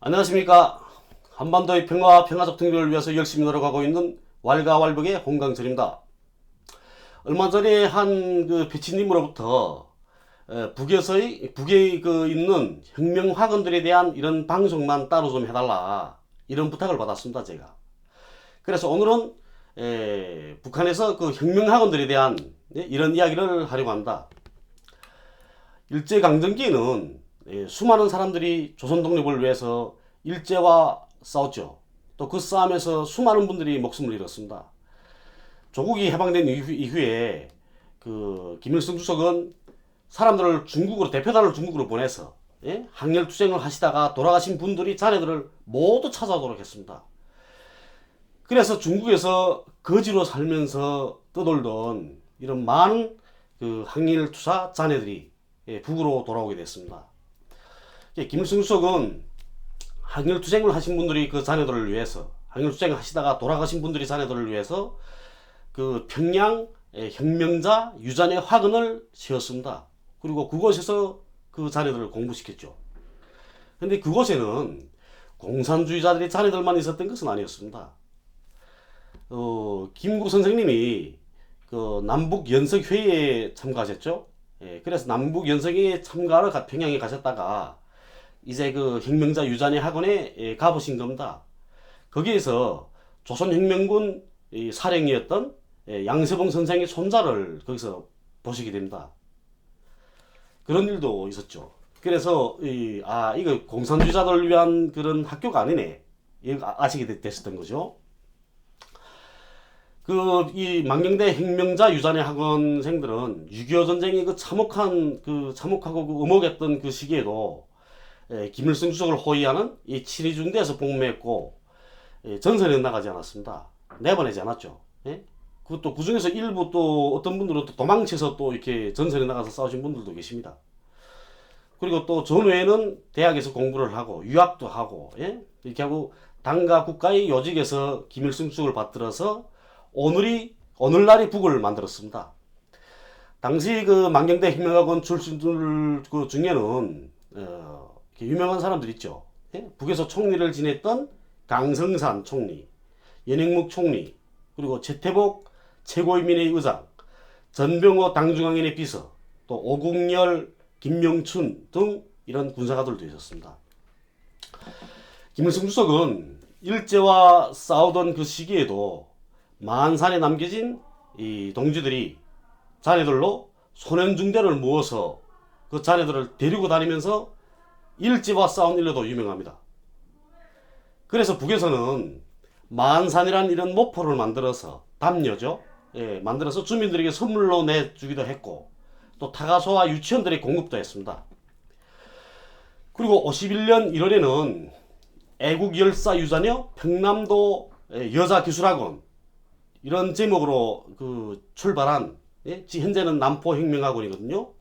안녕하십니까. 한반도의 평화와 평화적 통일을 위해서 열심히 노력하고 있는 왈가왈부의 홍강철입니다. 얼마 전에 한 배치님으로부터 북에 있는 혁명학원들에 대한 이런 방송만 따로 좀 해달라, 이런 부탁을 받았습니다, 제가. 그래서 오늘은 북한에서 그 혁명학원들에 대한 이런 이야기를 하려고 합니다. 일제강점기에는 수많은 사람들이 조선 독립을 위해서 일제와 싸웠죠. 또 그 싸움에서 수많은 분들이 목숨을 잃었습니다. 조국이 해방된 이후에 김일성 주석은 사람들을 대표단을 중국으로 보내서 항일투쟁을 하시다가 돌아가신 분들이 자네들을 모두 찾아오도록 했습니다. 그래서 중국에서 거지로 살면서 떠돌던 이런 많은 항일투사 자네들이 북으로 돌아오게 됐습니다. 김일성 주석은 항일투쟁을 하신 분들이 그 자녀들을 위해서, 항일투쟁을 하시다가 돌아가신 분들이 자녀들을 위해서 평양 혁명자 유잔의 화근을 세웠습니다. 그리고 그곳에서 그 자녀들을 공부시켰죠. 근데 그곳에는 공산주의자들의 자녀들만 있었던 것은 아니었습니다. 김구 선생님이 남북연석회의에 참가하셨죠. 그래서 남북연석회의에 참가하러 평양에 가셨다가 이제 혁명자 유잔의 학원에 가보신 겁니다. 거기에서 조선혁명군 사령이었던 양세봉 선생의 손자를 거기서 보시게 됩니다. 그런 일도 있었죠. 그래서 이거 공산주의자들을 위한 그런 학교가 아니네, 아시게 됐었던 거죠. 이 망경대 혁명자 유잔의 학원생들은 6.25 전쟁이 참혹하고 음혹했던 그 시기에도 김일성 주석을 호위하는 이 친위중대에서 복무했고 전선에 나가지 않았습니다. 내보내지 않았죠. 그것도 그 중에서 일부 또 어떤 분들은 또 도망쳐서 또 이렇게 전선에 나가서 싸우신 분들도 계십니다. 그리고 또 전후에는 대학에서 공부를 하고 유학도 하고 이렇게 하고 당과 국가의 요직에서 김일성 주석을 받들어서 오늘날의 북을 만들었습니다. 당시 망경대 혁명학원 출신들 중에는 유명한 사람들 있죠. 북에서 총리를 지냈던 강성산 총리, 연행묵 총리, 그리고 최태복 최고인민회 의장, 전병호 당중앙위원회 비서, 또 오국열, 김명춘 등 이런 군사가들도 있었습니다. 김일성 주석은 일제와 싸우던 그 시기에도 만산에 남겨진 이 동지들이 자네들로 소년중대를 모아서 그 자네들을 데리고 다니면서 일제와 싸운 일로도 유명합니다. 그래서 북에서는 만산이라는 이런 모포를 만들어서, 담요죠. 만들어서 주민들에게 선물로 내주기도 했고, 또 타가소와 유치원들의 공급도 했습니다. 그리고 51년 1월에는 애국열사 유자녀 평남도 여자기술학원, 이런 제목으로 출발한, 현재는 남포혁명학원이거든요.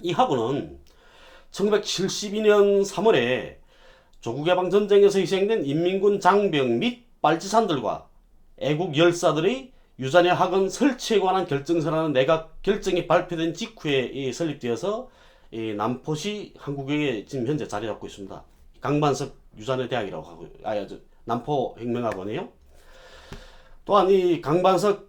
이 학원은 1972년 3월에 조국해방전쟁에서 희생된 인민군 장병 및 빨치산들과 애국 열사들의 유잔의 학원 설치에 관한 결정서라는 내각 결정이 발표된 직후에 설립되어서 남포시 한국에 지금 현재 자리 잡고 있습니다. 강반석 유잔의 대학이라고 하고, 남포혁명학원이에요. 또한 이 강반석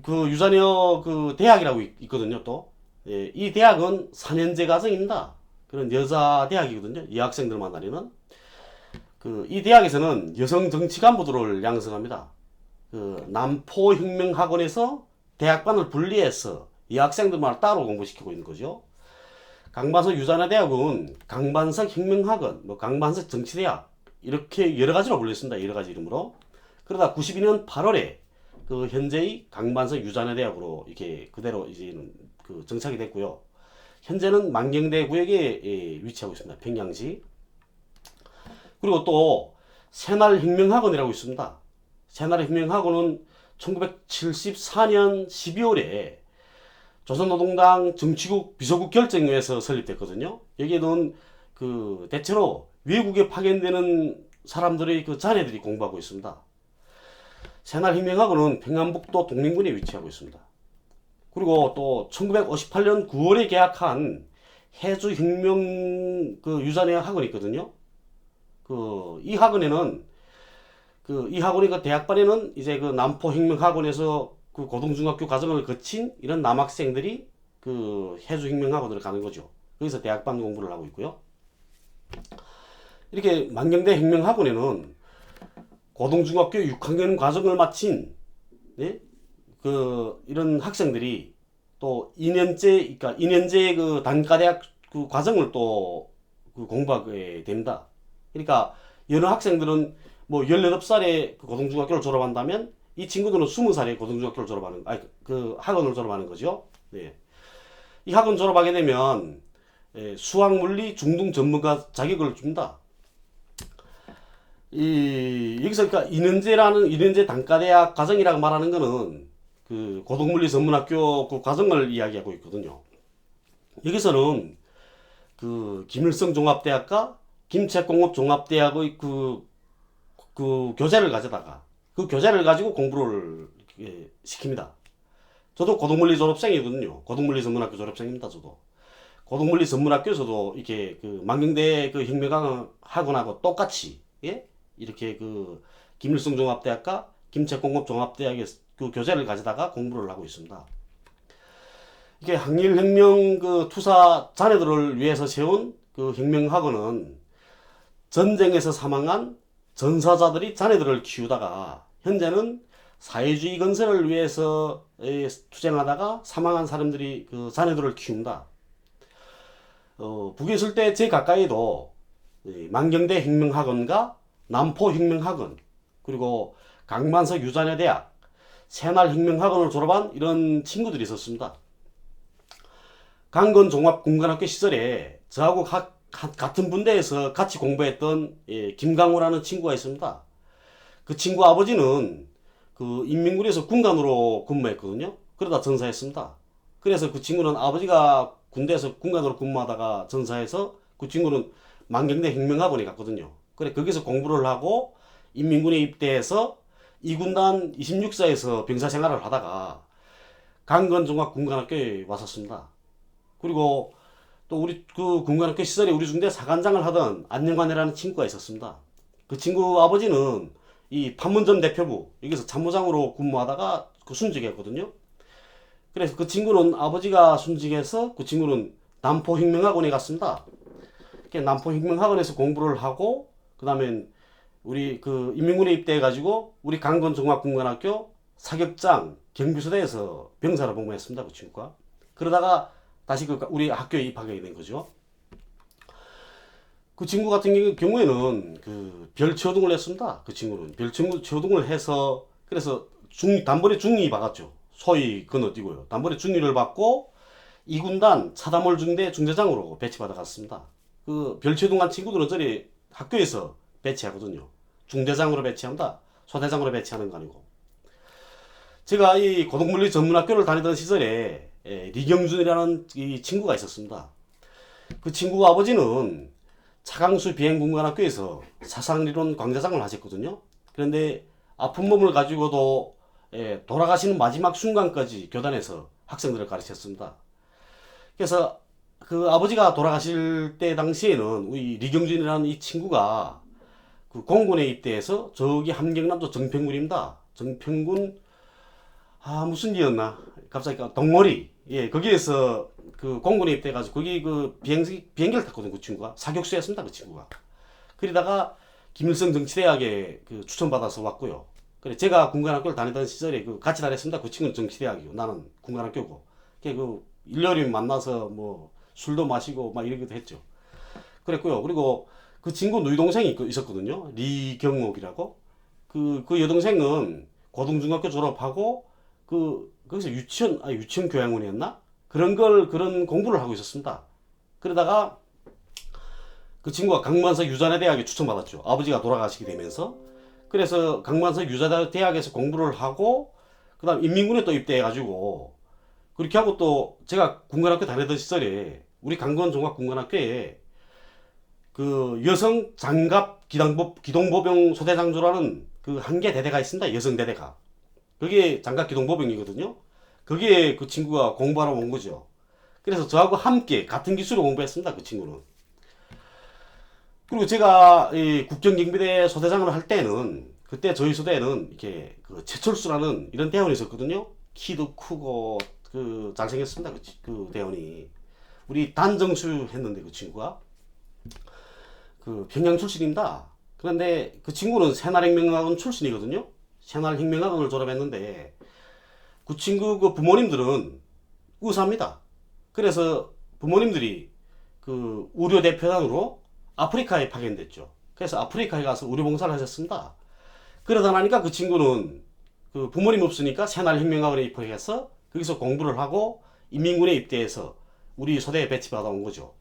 유자녀 대학이라고 있거든요. 또 이 대학은 4년제 과정입니다. 그런 여자 대학이거든요. 여학생들만 다니는. 이 대학에서는 여성 정치 간부들을 양성합니다. 남포혁명학원에서 대학반을 분리해서 여학생들만 따로 공부시키고 있는 거죠. 강반석 유자녀 대학은 강반석 혁명학원, 강반석 정치대학, 이렇게 여러 가지로 불렸습니다. 여러 가지 이름으로. 그러다 92년 8월에 현재의 강반석 유자녀 대학으로 이렇게 그대로 이제 정착이 됐고요. 현재는 망경대 구역에 위치하고 있습니다. 평양시. 그리고 또 새날혁명학원이라고 있습니다. 새날혁명학원은 1974년 12월에 조선노동당 정치국 비서국 결정회에서 설립됐거든요. 여기에는 대체로 외국에 파견되는 사람들의 자녀들이 공부하고 있습니다. 새날혁명학원은 평안북도 독립군에 위치하고 있습니다. 그리고 또 1958년 9월에 개학한 해주혁명 그 유산의 학원이 있거든요. 그 이 학원에는 이 학원의 그 대학반에는 이제 그 남포혁명학원에서 그 고등중학교 과정을 거친 이런 남학생들이 그 해주혁명학원을 가는 거죠. 거기서 대학반 공부를 하고 있고요. 이렇게 만경대 혁명학원에는 고등중학교 6학년 과정을 마친 네? 그 이런 학생들이 또 2년제 그러니까 2년제 그 단과대학 그 과정을 또 그 공부하게 됩니다. 그러니까 여러 학생들은 뭐 18살에 그 고등중학교를 졸업한다면 이 친구들은 20살에 고등중학교를 졸업하는 아니 그 학원을 졸업하는 거죠. 네. 이 학원 졸업하게 되면 수학물리 중등 전문가 자격을 줍니다. 여기서 그러니까 2년제 단과대학 과정이라고 말하는 거는 그 고등물리 전문학교 그 과정을 이야기하고 있거든요. 여기서는 그 김일성 종합대학과 김책공업 종합대학의 그 교재를 가져다가 그 교재를 가지고 공부를 시킵니다. 저도 고등물리 졸업생이거든요. 고등물리 전문학교 졸업생입니다. 저도 고등물리 전문학교에서도 이렇게 그 만경대 그 혁명학원하고 똑같이 예? 이렇게 그 김일성 종합대학과 김책공업 종합대학의 그 교재를 가져다가 공부를 하고 있습니다. 이게 항일혁명 그 투사 자녀들을 위해서 세운 그 혁명학원은 전쟁에서 사망한 전사자들이 자녀들을 키우다가 현재는 사회주의 건설을 위해서 투쟁하다가 사망한 사람들이 그 자녀들을 키운다. 북에 있을 때 제 가까이도 만경대 혁명학원과 남포혁명학원 그리고 강만석 유자녀대학 새날혁명학원을 졸업한 이런 친구들이 있었습니다. 강건종합군관학교 시절에 저하고 같은 분대에서 같이 공부했던 김강호라는 친구가 있습니다. 그 친구 아버지는 그 인민군에서 군관으로 근무했거든요. 그러다 전사했습니다. 그래서 그 친구는 아버지가 군대에서 군관으로 근무하다가 전사해서 그 친구는 만경대 혁명학원에 갔거든요. 그래 거기서 공부를 하고 인민군에 입대해서 2군단 26사에서 병사 생활을 하다가 강건종합군관학교에 왔었습니다. 그리고 또 우리 그 군관학교 시절에 우리 중대 사관장을 하던 안영관이라는 친구가 있었습니다. 그 친구 아버지는 이 판문점 대표부 여기서 참모장으로 근무하다가 그 순직했거든요. 그래서 그 친구는 아버지가 순직해서 그 친구는 남포혁명학원에 갔습니다. 남포혁명학원에서 공부를 하고 그 다음에 우리 그 인민군에 입대해가지고 우리 강건종합군관학교 사격장 경비소대에서 병사로 복무했습니다. 그 친구가. 그러다가 다시 그 우리 학교에 입학하게 된 거죠. 그 친구 같은 경우에는 그 별초등을 했습니다. 그 친구는 별초등을 해서 그래서 단번에 중위 받았죠. 소위 건너뛰고요. 단번에 중위를 받고 2군단 차다몰 중대 중대장으로 배치받아 갔습니다. 그 별초등한 친구들은 저리 학교에서 배치하거든요. 중대장으로 배치한다. 소대장으로 배치하는 거 아니고. 제가 이 고등물리 전문학교를 다니던 시절에 리경준이라는 이 친구가 있었습니다. 그 친구 아버지는 차강수 비행군관학교에서 사상리론 강좌장을 하셨거든요. 그런데 아픈 몸을 가지고도 돌아가시는 마지막 순간까지 교단에서 학생들을 가르쳤습니다. 그래서 그 아버지가 돌아가실 때 당시에는 우리 리경준이라는 이 친구가 그 공군에 입대해서 저기 함경남도 정평군입니다. 정평군 무슨 지였나 갑자기 동머리 거기에서 그 공군에 입대해가지고 거기 그 비행기를 탔거든. 그 친구가 사격수였습니다. 그 친구가. 그러다가 김일성 정치대학에 그 추천받아서 왔고요. 그래 제가 군관학교를 다니던 시절에 그 같이 다녔습니다. 그 친구는 정치대학이고 나는 군관학교고. 그 일요일에 만나서 뭐 술도 마시고 막 이러기도 했죠. 그랬고요. 그리고 그 친구 누이 동생이 있었거든요. 리경옥이라고. 그 여동생은 고등중학교 졸업하고 거기서 유치원 교양원이었나? 그런 공부를 하고 있었습니다. 그러다가 그 친구가 강만석 유자대학에 추천받았죠. 아버지가 돌아가시게 되면서. 그래서 강만석 유자대학에서 공부를 하고, 그 다음 인민군에 또 입대해가지고, 그렇게 하고 또 제가 군관학교 다니던 시절에 우리 강건종합군관학교에 그 여성 장갑 기동보병 소대장조라는 그 한 개 대대가 있습니다. 여성 대대가. 그게 장갑 기동보병이거든요. 거기에 그 친구가 공부하러 온 거죠. 그래서 저하고 함께 같은 기술을 공부했습니다. 그 친구는. 그리고 제가 이 국경경비대 소대장을 할 때는 그때 저희 소대에는 이렇게 그 최철수라는 이런 대원이 있었거든요. 키도 크고 그 잘생겼습니다. 그 대원이. 우리 단정수 했는데 그 친구가 그 평양 출신입니다. 그런데 그 친구는 새날혁명학원 출신이거든요. 새날혁명학원을 졸업했는데 그 친구 그 부모님들은 의사입니다. 그래서 부모님들이 그 의료 대표단으로 아프리카에 파견됐죠. 그래서 아프리카에 가서 의료 봉사를 하셨습니다. 그러다 나니까 그 친구는 그 부모님 없으니까 새날혁명학원에 입학해서 거기서 공부를 하고 인민군에 입대해서 우리 소대에 배치받아 온 거죠.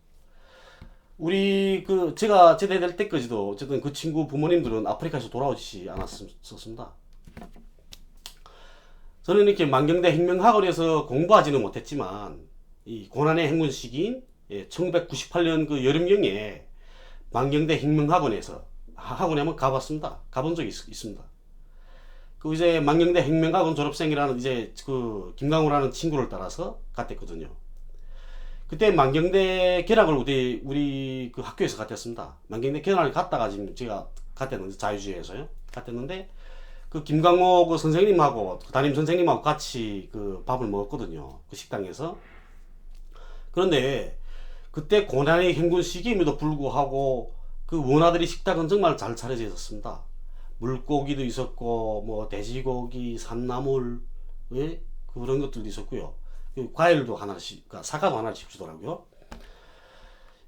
우리 그 제가 제대될 때까지도 어쨌든 그 친구 부모님들은 아프리카에서 돌아오지 않았었습니다. 저는 이렇게 만경대 혁명학원에서 공부하지는 못했지만 이 고난의 행군 시기인 1998년 그 여름경에 만경대 혁명학원에서 학원에 한번 가봤습니다. 가본 적이 있습니다. 그 이제 만경대 혁명학원 졸업생이라는 이제 그 김강우라는 친구를 따라서 갔댔거든요. 그때 만경대 견학을 우리 그 학교에서 갔댔습니다. 만경대 견학을 갔다가 지금 제가 갔댔는데 자유주의에서요. 갔댔는데 그 김강호 그 선생님하고 그 담임 선생님하고 같이 그 밥을 먹었거든요. 그 식당에서. 그런데 그때 고난의 행군 시기임에도 불구하고 그 원아들이 식당은 정말 잘 차려져 있었습니다. 물고기도 있었고 뭐 돼지고기, 산나물, 예? 그런 것들도 있었고요. 과일도 하나씩, 그러니까 사과도 하나씩 주더라고요.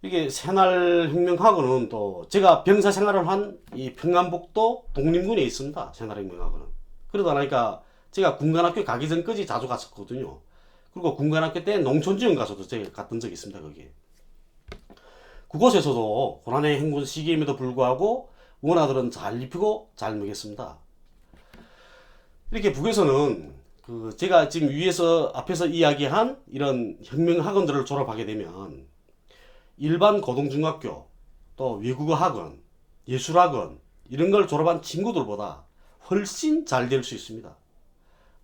이게 새날혁명학원은 또 제가 병사 생활을 한 이 평안북도 독림군에 있습니다. 새날혁명학원은. 그러다 보니까 제가 군관학교 가기 전까지 자주 갔었거든요. 그리고 군관학교 때 농촌지원 가서도 제가 갔던 적이 있습니다. 거기에. 그곳에서도 고난의 행군 시기임에도 불구하고 원아들은 잘 입히고 잘 먹였습니다. 이렇게 북에서는 그 제가 지금 위에서 앞에서 이야기한 이런 혁명학원들을 졸업하게 되면 일반 고등중학교 또 외국어 학원, 예술학원 이런 걸 졸업한 친구들보다 훨씬 잘 될 수 있습니다.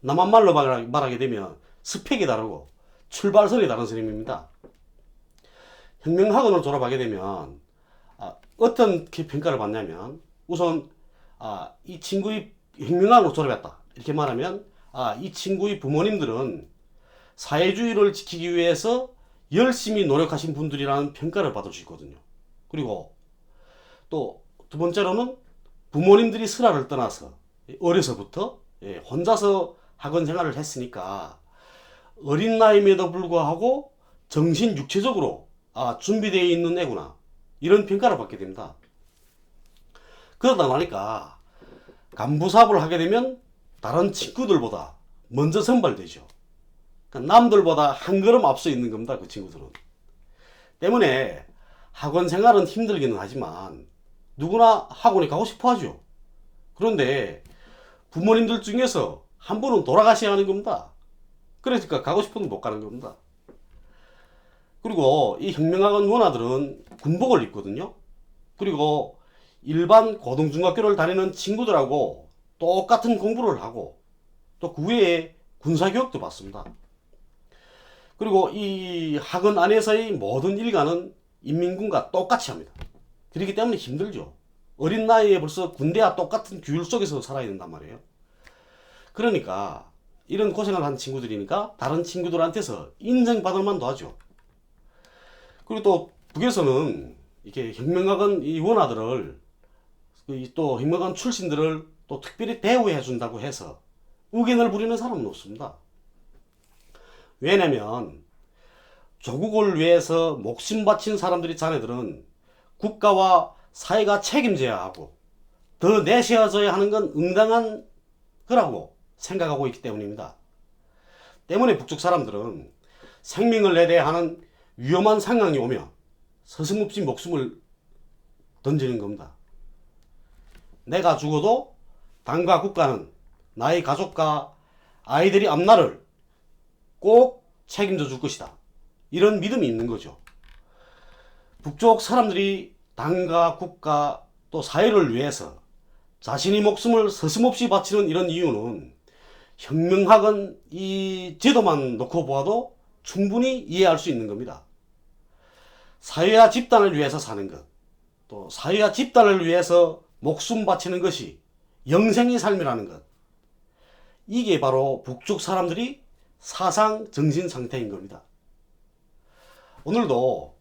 남한 말로 말하게 되면 스펙이 다르고 출발선이 다른 선생님입니다. 혁명학원을 졸업하게 되면 어떻게 평가를 받냐면 우선 이 친구의 혁명학원을 졸업했다 이렇게 말하면 이 친구의 부모님들은 사회주의를 지키기 위해서 열심히 노력하신 분들이라는 평가를 받을 수 있거든요. 그리고 또 두 번째로는 부모님들이 슬하를 떠나서 어려서부터 혼자서 학원 생활을 했으니까 어린 나이임에도 불구하고 정신 육체적으로 준비되어 있는 애구나 이런 평가를 받게 됩니다. 그러다 보니까 간부 사업을 하게 되면 다른 친구들보다 먼저 선발되죠. 그러니까 남들보다 한 걸음 앞서 있는 겁니다. 그 친구들은. 때문에 학원 생활은 힘들기는 하지만 누구나 학원에 가고 싶어 하죠. 그런데 부모님들 중에서 한 분은 돌아가셔야 하는 겁니다. 그러니까 가고 싶어도 못 가는 겁니다. 그리고 이 혁명학원 원아들은 군복을 입거든요. 그리고 일반 고등중학교를 다니는 친구들하고 똑같은 공부를 하고 또 그 외에 군사교육도 받습니다. 그리고 이 학원 안에서의 모든 일과는 인민군과 똑같이 합니다. 그렇기 때문에 힘들죠. 어린 나이에 벌써 군대와 똑같은 규율 속에서 살아야 된단 말이에요. 그러니까 이런 고생을 한 친구들이니까 다른 친구들한테서 인정받을 만도 하죠. 그리고 또 북에서는 이렇게 혁명학원 이 원아들을 또 혁명학원 출신들을 또 특별히 대우해 준다고 해서 의견을 부리는 사람은 없습니다. 왜냐면 조국을 위해서 목숨 바친 사람들이 자네들은 국가와 사회가 책임져야 하고 더 내세워져야 하는 건 응당한 거라고 생각하고 있기 때문입니다. 때문에 북쪽 사람들은 생명을 내대야 하는 위험한 상황이 오면 서슴없이 목숨을 던지는 겁니다. 내가 죽어도 당과 국가는 나의 가족과 아이들이 앞날을 꼭 책임져 줄 것이다. 이런 믿음이 있는 거죠. 북쪽 사람들이 당과 국가 또 사회를 위해서 자신의 목숨을 서슴없이 바치는 이런 이유는 혁명학은 이 제도만 놓고 보아도 충분히 이해할 수 있는 겁니다. 사회와 집단을 위해서 사는 것, 또 사회와 집단을 위해서 목숨 바치는 것이 영생의 삶이라는 것, 이게 바로 북쪽 사람들이 사상 정신 상태인 겁니다. 오늘도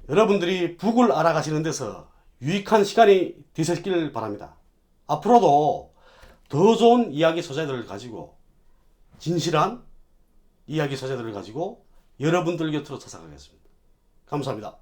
여러분들이 북을 알아가시는 데서 유익한 시간이 되셨길 바랍니다. 앞으로도 더 좋은 이야기 소재들을 가지고, 진실한 이야기 소재들을 가지고 여러분들 곁으로 찾아가겠습니다. 감사합니다.